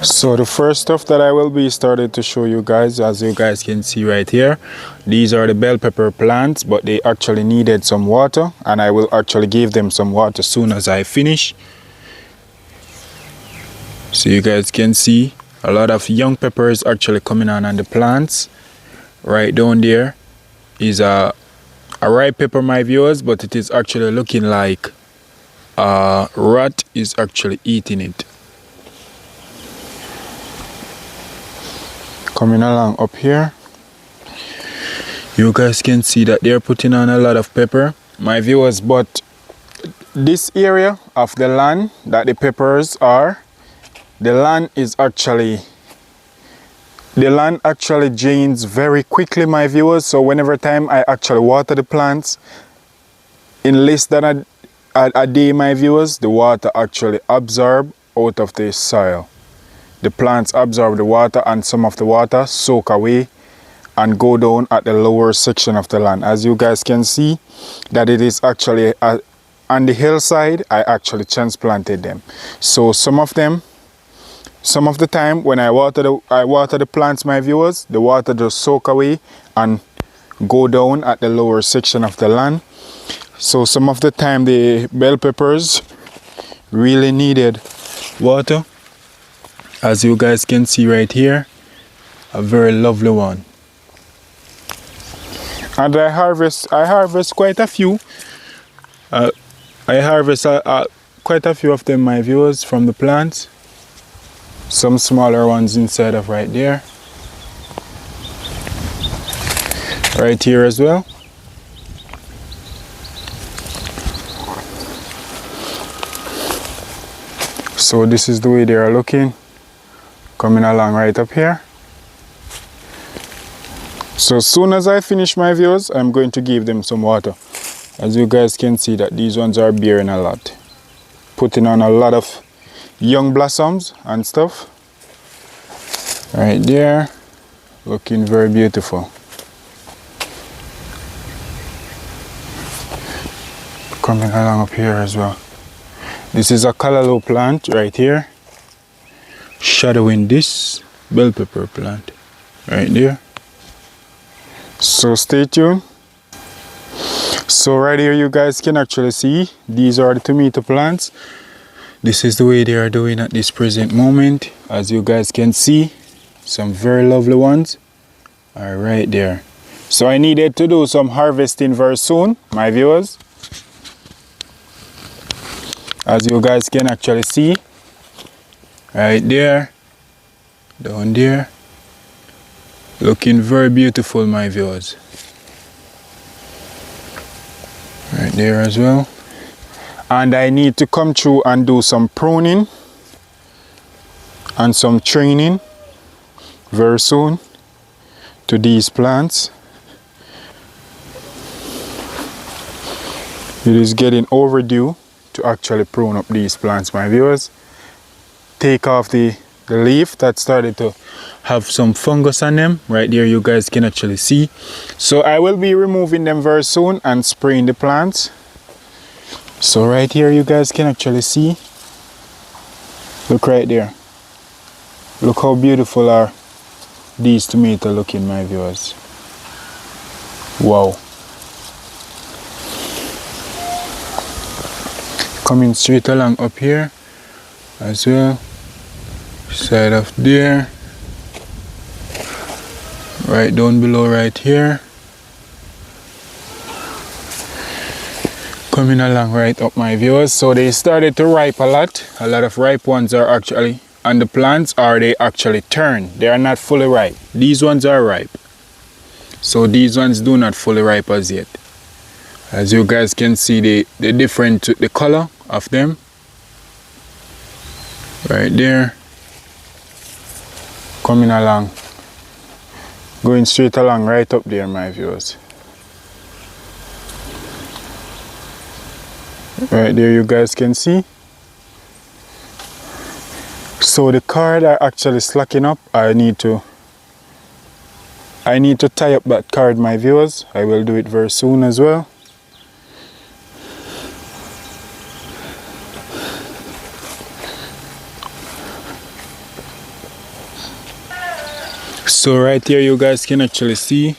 So the first stuff that I will be started to show you guys, as you guys can see right here, these are the bell pepper plants, but they actually needed some water, and I will actually give them some water soon as I finish. So you guys can see a lot of young peppers actually coming on the plants. Right down there is a ripe pepper, my viewers, but it is actually looking like a rat is actually eating it. Coming along up here, you guys can see that they're putting on a lot of pepper, my viewers, but this area of the land that the peppers are, the land actually drains very quickly, my viewers. So whenever time I actually water the plants, in less than a day, my viewers, the water actually absorb out of the soil. The plants absorb the water, and some of the water soak away and go down at the lower section of the land. As you guys can see, that it is actually on the hillside. I actually transplanted them. So some of the time when I water the plants, my viewers, the water just soak away and go down at the lower section of the land. So some of the time the bell peppers really needed water. As you guys can see right here, a very lovely one. And I harvest quite a few. I harvest quite a few of them, my viewers, from the plants. Some smaller ones inside of right there. Right here as well. So this is the way they are looking. Coming along right up here. So as soon as I finish, my viewers, I'm going to give them some water. As you guys can see that these ones are bearing a lot. Putting on a lot of young blossoms and stuff. Right there. Looking very beautiful. Coming along up here as well. This is a callaloo plant right here, shadowing this bell pepper plant right there. So stay tuned. So right here you guys can actually see these are the tomato plants. This is the way they are doing at this present moment. As you guys can see, some very lovely ones are right there. So I needed to do some harvesting very soon, my viewers. As you guys can actually see, right there, down there, looking very beautiful, my viewers. Right there as well. And I need to come through and do some pruning and some training very soon to these plants. It is getting overdue to actually prune up these plants, my viewers. Take off the leaf that started to have some fungus on them. Right there you guys can actually see. So I will be removing them very soon and spraying the plants. So right here you guys can actually see. Look right there. Look how beautiful are these tomatoes looking, my viewers. Wow. Coming straight along up here as well. Side of there. Right down below right here. Coming along right up, my viewers. So they started to ripe a lot. A lot of ripe ones are actually on the plants, or they actually turn. They are not fully ripe. These ones are ripe. So these ones do not fully ripe as yet. As you guys can see, the different the color of them. Right there. Coming along. Going straight along right up there, my viewers. Right there you guys can see. So the cord are actually slacking up. I need to tie up that cord, my viewers. I will do it very soon as well. So right here you guys can actually see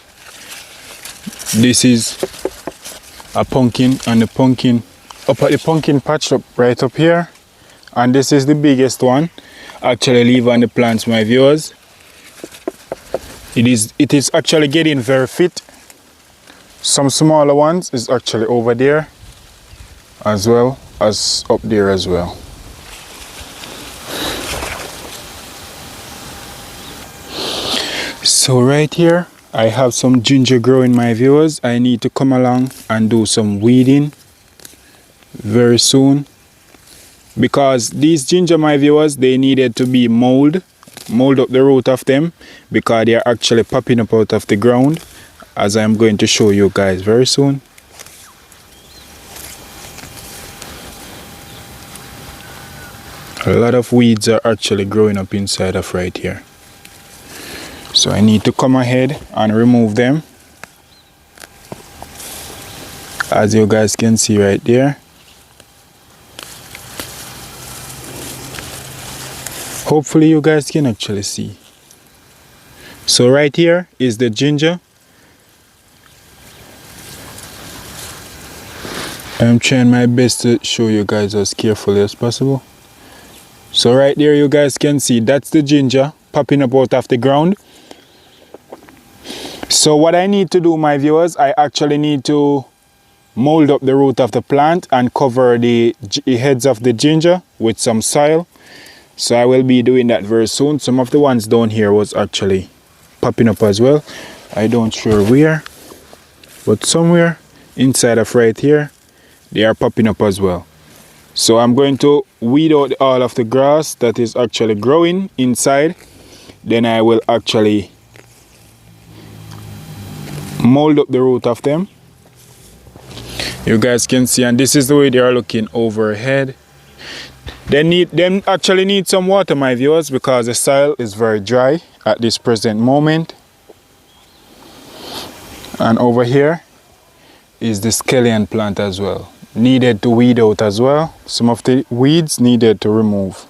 this is a pumpkin, and the pumpkin up at the pumpkin patch up right up here, and this is the biggest one actually leave on the plants, my viewers. It is actually getting very fit. Some smaller ones is actually over there as well as up there as well. So right here I have some ginger growing, my viewers. I need to come along and do some weeding very soon, because these ginger, my viewers, they needed to be mold up the root of them, because they are actually popping up out of the ground, as I am going to show you guys very soon. A lot of weeds are actually growing up inside of right here, so I need to come ahead and remove them, as you guys can see right there. Hopefully you guys can actually see. So right here is the ginger. I'm trying my best to show you guys as carefully as possible. So right there you guys can see that's the ginger popping up out of the ground. So what I need to do, my viewers, I actually need to mold up the root of the plant and cover the heads of the ginger with some soil. So I will be doing that very soon. Some of the ones down here was actually popping up as well. I don't sure where, but somewhere inside of right here they are popping up as well. So I'm going to weed out all of the grass that is actually growing inside. Then I will actually mold up the root of them. You guys can see, and this is the way they are looking overhead. They actually need some water, my viewers, because the soil is very dry at this present moment. And over here is the scallion plant as well. Needed to weed out as well. Some of the weeds needed to remove.